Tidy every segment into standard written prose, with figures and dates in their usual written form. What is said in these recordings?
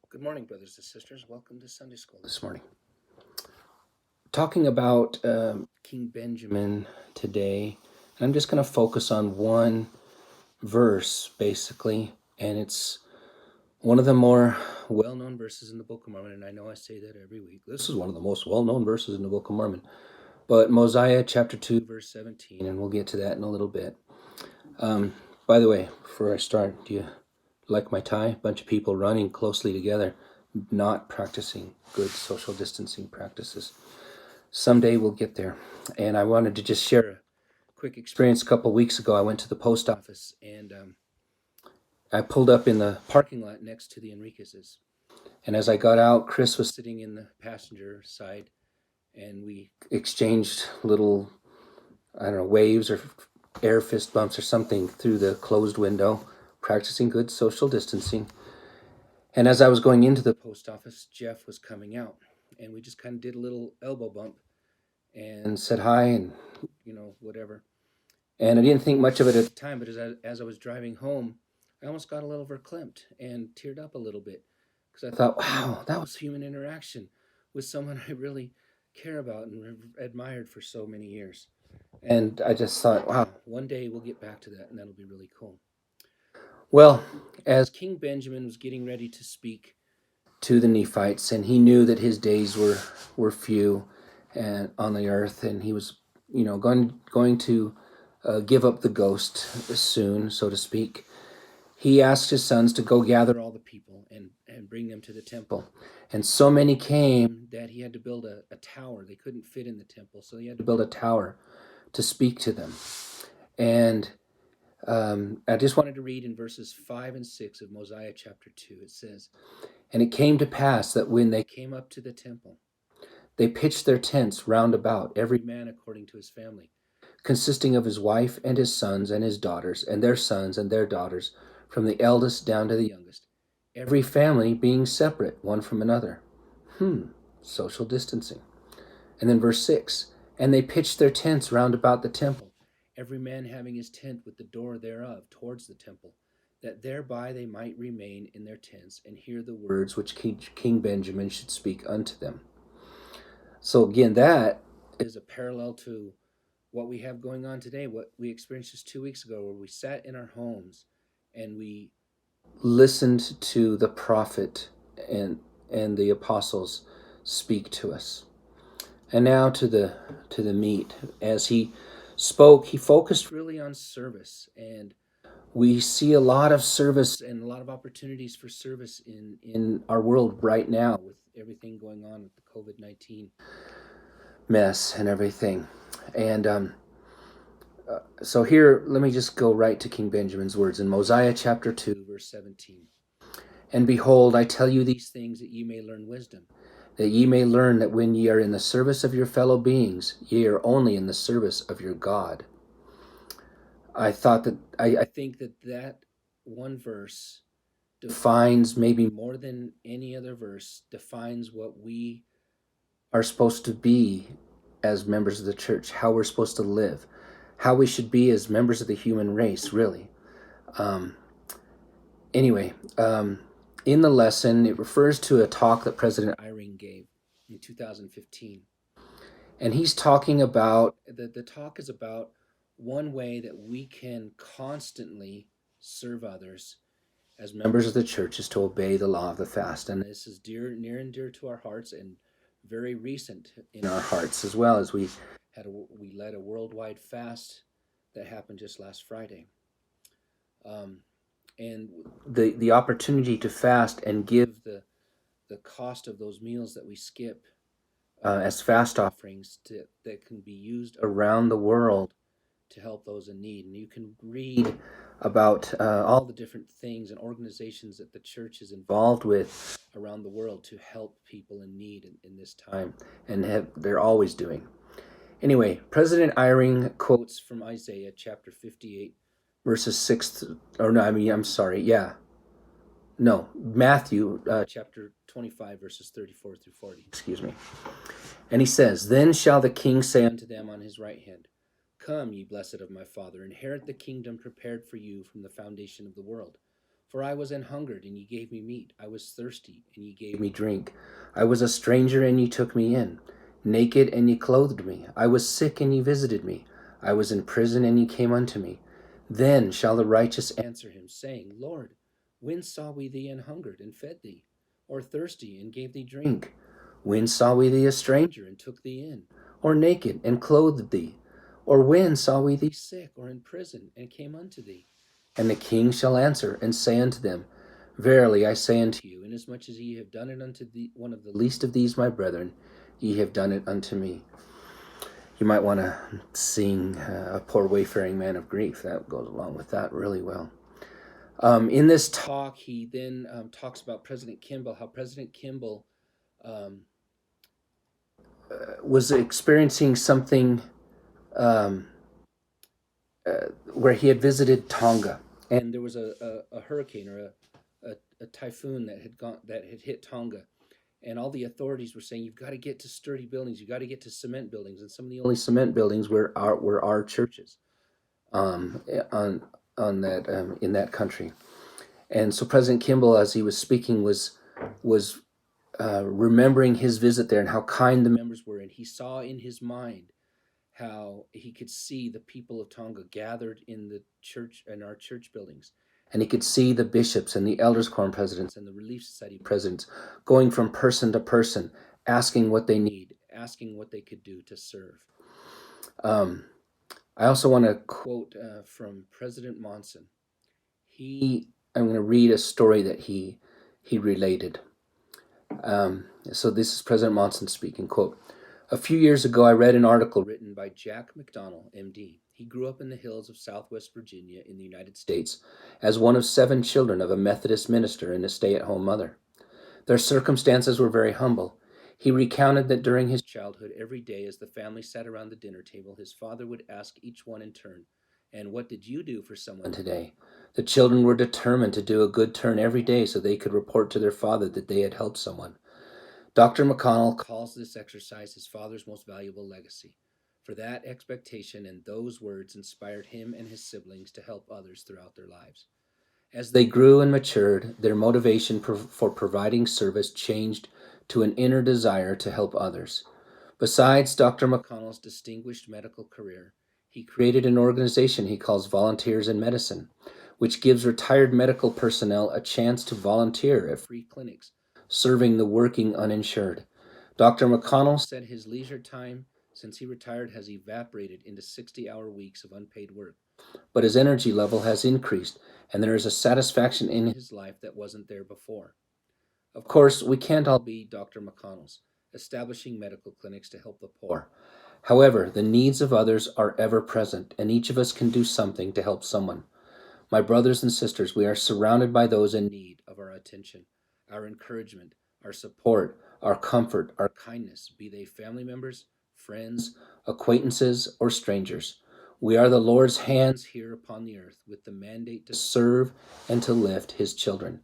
Good morning, brothers and sisters. Welcome to Sunday School this morning. Talking about King Benjamin today, and I'm just going to focus on one verse, basically, and it's one of the more well-known verses in the Book of Mormon, and I know I say that every week. This is one of the most well-known verses in the Book of Mormon, but Mosiah chapter 2, verse 17, and we'll get to that in a little bit. By the way, before I start, do you like my tie? A bunch of people running closely together, not practicing good social distancing practices. Someday we'll get there. And I wanted to just share a quick experience. A couple of weeks ago, I went to the post office and I pulled up in the parking lot next to the Enriquez's. And as I got out, Chris was sitting in the passenger side, and we exchanged little, I don't know, waves or air fist bumps or something through the closed window, practicing good social distancing. And as I was going into the post office, Jeff was coming out, and we just kind of did a little elbow bump and said hi and, whatever. And I didn't think much of it at the time, but as I was driving home, I almost got a little verklempt and teared up a little bit because I thought, wow, that was human interaction with someone I really care about and admired for so many years. And I just thought, wow, one day we'll get back to that, and that'll be really cool. Well, as King Benjamin was getting ready to speak to the Nephites, and he knew that his days were few and on the earth, and he was, going to give up the ghost soon, so to speak. He asked his sons to go gather all the people and bring them to the temple. And so many came that he had to build a tower. They couldn't fit in the temple, so he had to build a tower to speak to them. And I just wanted to read in verses 5 and 6 of Mosiah chapter 2. It says, "And it came to pass that when they came up to the temple, they pitched their tents round about, every man according to his family, consisting of his wife and his sons and his daughters, and their sons and their daughters, from the eldest down to the youngest, every family being separate one from another." Social distancing. And then verse 6, "And they pitched their tents round about the temple, every man having his tent with the door thereof towards the temple, that thereby they might remain in their tents and hear the words which King Benjamin should speak unto them." So again, that is a parallel to what we have going on today, what we experienced just 2 weeks ago, where we sat in our homes and we listened to the prophet and the apostles speak to us. And now to the meat. As he spoke, he focused really on service, and we see a lot of service and a lot of opportunities for service in our world right now with everything going on with the COVID-19 mess and everything. And so here, let me just go right to King Benjamin's words in Mosiah chapter 2, verse 17. "And behold, I tell you these things that ye may learn wisdom, that ye may learn that when ye are in the service of your fellow beings, ye are only in the service of your God." I think that one verse defines, maybe more than any other verse, defines what we are supposed to be as members of the church, how we're supposed to live, how we should be as members of the human race, really. Anyway, in the lesson, it refers to a talk that President Eyring gave in 2015. And he's talking about, the talk is about one way that we can constantly serve others as members of the church is to obey the law of the fast. And this is near and dear to our hearts, and very recent in our hearts as well, as we led a worldwide fast that happened just last Friday. And the opportunity to fast and give the cost of those meals that we skip as fast offerings that can be used around the world to help those in need. And you can read about all the different things and organizations that the church is involved with around the world to help people in need in this time, and they're always doing. Anyway, President Eyring quotes from Isaiah chapter 58, verses 6, Matthew chapter 25, verses 34 through 40, excuse me. And he says, "Then shall the king say unto them on his right hand, Come, ye blessed of my Father, inherit the kingdom prepared for you from the foundation of the world. For I was an hungered, and ye gave me meat. I was thirsty, and ye gave me drink. I was a stranger, and ye took me in. Naked, and ye clothed me. I was sick, and ye visited me. I was in prison, and ye came unto me. Then shall the righteous answer him, saying, Lord, when saw we thee an hungered, and fed thee? Or thirsty, and gave thee drink? When saw we thee a stranger, and took thee in? Or naked, and clothed thee? Or when saw we thee sick, or in prison, and came unto thee? And the king shall answer and say unto them, Verily I say unto you, inasmuch as ye have done it unto one of the least of these my brethren, ye have done it unto me. You might want to sing A Poor Wayfaring Man of Grief. That goes along with that really well. In this talk, he then talks about President Kimball, how President Kimball was experiencing something where he had visited Tonga, and there was a hurricane or a typhoon that had hit Tonga, and all the authorities were saying, you've got to get to sturdy buildings, you've got to get to cement buildings, and some of the only cement buildings were our churches on that in that country. And so President Kimball, as he was speaking, was remembering his visit there and how kind the members were, and he saw in his mind how he could see the people of Tonga gathered in the church and our church buildings. And he could see the bishops and the elders quorum presidents and the Relief Society presidents going from person to person, asking what they need, asking what they could do to serve. I also want to quote from President Monson. I'm going to read a story that he related. So this is President Monson speaking, quote, a few years ago, I read an article written by Jack McDonald, MD. He grew up in the hills of Southwest Virginia in the United States as one of 7 children of a Methodist minister and a stay-at-home mother. Their circumstances were very humble. He recounted that during his childhood, every day as the family sat around the dinner table, his father would ask each one in turn, and what did you do for someone today? The children were determined to do a good turn every day so they could report to their father that they had helped someone. Dr. McConnell calls this exercise his father's most valuable legacy, for that expectation and those words inspired him and his siblings to help others throughout their lives. As they grew and matured, their motivation for providing service changed to an inner desire to help others. Besides Dr. McConnell's distinguished medical career, he created an organization he calls Volunteers in Medicine, which gives retired medical personnel a chance to volunteer at free clinics serving the working uninsured. Dr. McConnell said his leisure time since he retired has evaporated into 60-hour weeks of unpaid work, but his energy level has increased, and there is a satisfaction in his life that wasn't there before. Of course, we can't all be Dr. McConnell's, establishing medical clinics to help the poor. However, the needs of others are ever present, and each of us can do something to help someone. My brothers and sisters, we are surrounded by those in need of our attention, our encouragement, our support, our comfort, our kindness, be they family members, friends, acquaintances, or strangers. We are the Lord's hands here upon the earth with the mandate to serve and to lift his children.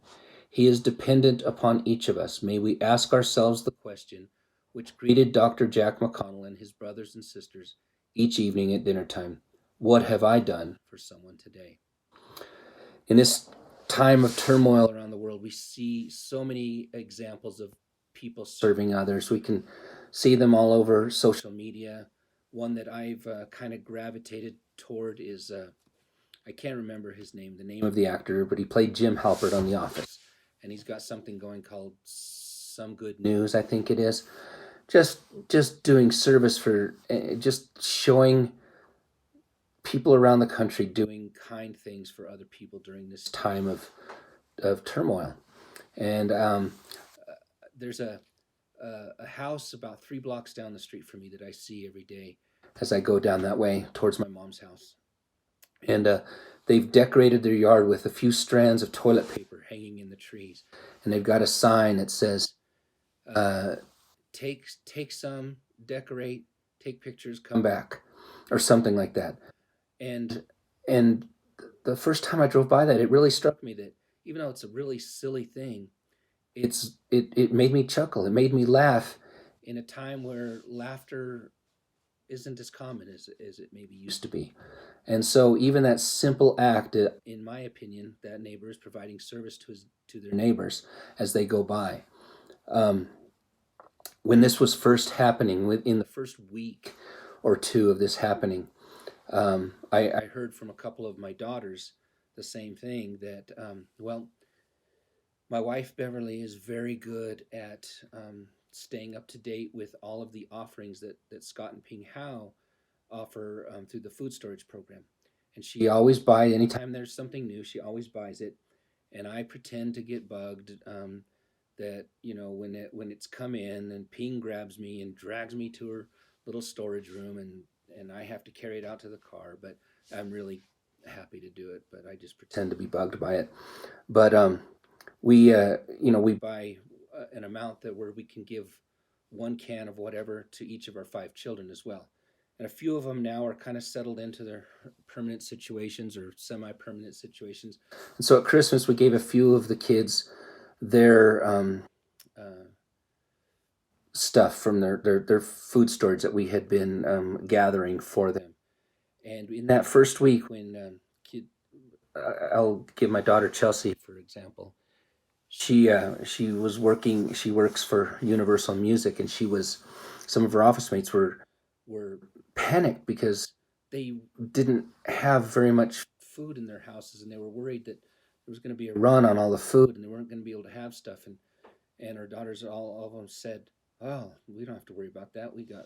He is dependent upon each of us. May we ask ourselves the question which greeted Dr. Jack McConnell and his brothers and sisters each evening at dinner time. What have I done for someone today? In this time of turmoil around the world, we see so many examples of people serving others. We can see them all over social media. One that I've kind of gravitated toward is, I can't remember the name of the actor, but he played Jim Halpert on The Office. And he's got something going called Some Good News, I think it is. Just doing service for, just showing people around the country doing kind things for other people during this time of turmoil. And there's a house about 3 blocks down the street from me that I see every day as I go down that way towards my mom's house. And they've decorated their yard with a few strands of toilet paper hanging in the trees. And they've got a sign that says, take some, decorate, take pictures, come back, or something like that. And the first time I drove by that, it really struck me that even though it's a really silly thing, it made me chuckle. It made me laugh in a time where laughter isn't as common as it maybe used to be. And so even that simple act, in my opinion, that neighbor is providing service to their neighbors as they go by. Um, when this was first happening, within the first week or two of this happening, I heard from a couple of my daughters the same thing, that, well, my wife Beverly is very good at staying up to date with all of the offerings that Scott and Ping Hao offer through the food storage program. And she always buys, anytime there's something new, she always buys it. And I pretend to get bugged, that, when it's come in, and Ping grabs me and drags me to her little storage room, and I have to carry it out to the car. But I'm really happy to do it, but I just pretend to be bugged by it. But we buy an amount that where we can give one can of whatever to each of our 5 children as well. And a few of them now are kind of settled into their permanent situations or semi-permanent situations. And so at Christmas, we gave a few of the kids their stuff from their food storage that we had been gathering for them. And in that first week, when I'll give my daughter Chelsea, for example. She was working. She works for Universal Music, and some of her office mates were panicked because they didn't have very much food in their houses, and they were worried that there was going to be a run on all the food, and they weren't going to be able to have stuff. And our daughters, all of them said, "Oh, we don't have to worry about that. We got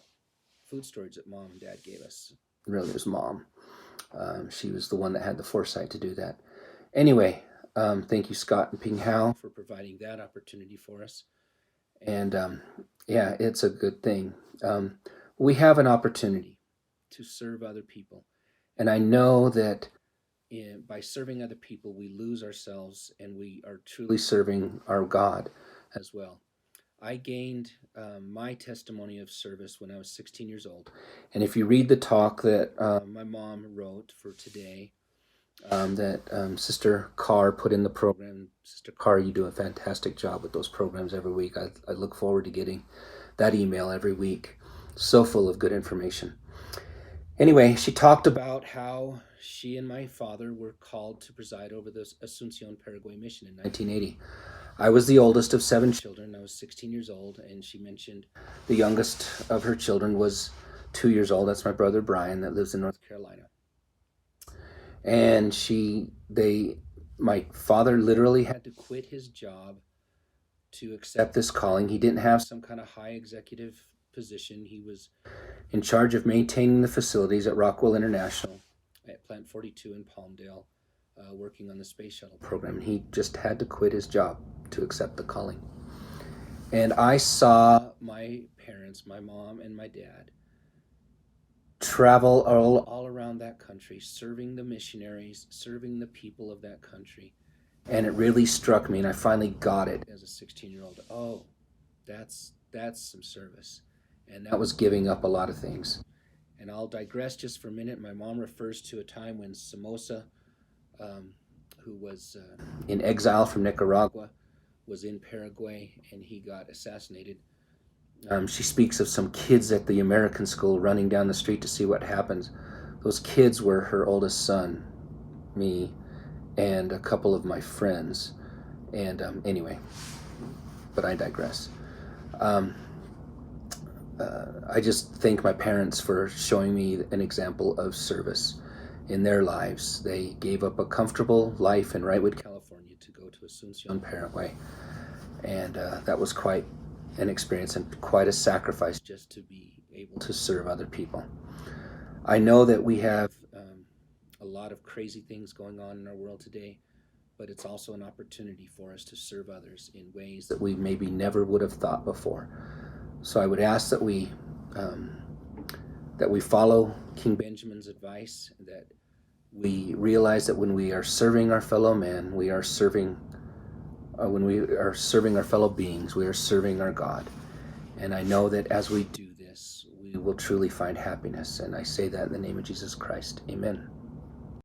food storage that Mom and Dad gave us." Really, it was Mom. She was the one that had the foresight to do that. Anyway, thank you, Scott and Ping Hao, for providing that opportunity for us. And yeah, it's a good thing. We have an opportunity to serve other people. And I know that by serving other people, we lose ourselves, and we are truly serving our God as well. I gained my testimony of service when I was 16 years old. And if you read the talk that my mom wrote for today, that Sister Carr put in the program, Sister Carr, you do a fantastic job with those programs every week. I look forward to getting that email every week. So full of good information. Anyway, she talked about how she and my father were called to preside over the Asuncion, Paraguay mission in 1980. I was the oldest of 7 children. I was 16 years old, and she mentioned the youngest of her children was 2 years old. That's my brother Brian, that lives in North Carolina. And my father literally had to quit his job to accept this calling. He didn't have some kind of high executive position. He was in charge of maintaining the facilities at Rockwell International at Plant 42 in Palmdale, working on the space shuttle program. He just had to quit his job to accept the calling. And I saw my parents, my mom and my dad, travel all around that country, serving the missionaries, serving the people of that country. And it really struck me, and I finally got it as a 16-year-old. Oh, that's some service. And that was giving up a lot of things. And I'll digress just for a minute. My mom refers to a time when Somoza, who was in exile from Nicaragua, was in Paraguay, and he got assassinated. She speaks of some kids at the American school running down the street to see what happens. Those kids were her oldest son, me, and a couple of my friends. And anyway, but I digress. I just thank my parents for showing me an example of service in their lives. They gave up a comfortable life in Wrightwood, California to go to Asuncion, Paraguay. And that was quite an experience and quite a sacrifice just to be able to serve other people. I know that we have a lot of crazy things going on in our world today, but it's also an opportunity for us to serve others in ways that we maybe never would have thought before. So I would ask that we follow King Benjamin's advice, that we realize that when we are serving our fellow man, we are serving when we are serving our fellow beings, we are serving our God. And I know that as we do this, we will truly find happiness. And I say that in the name of Jesus Christ. Amen.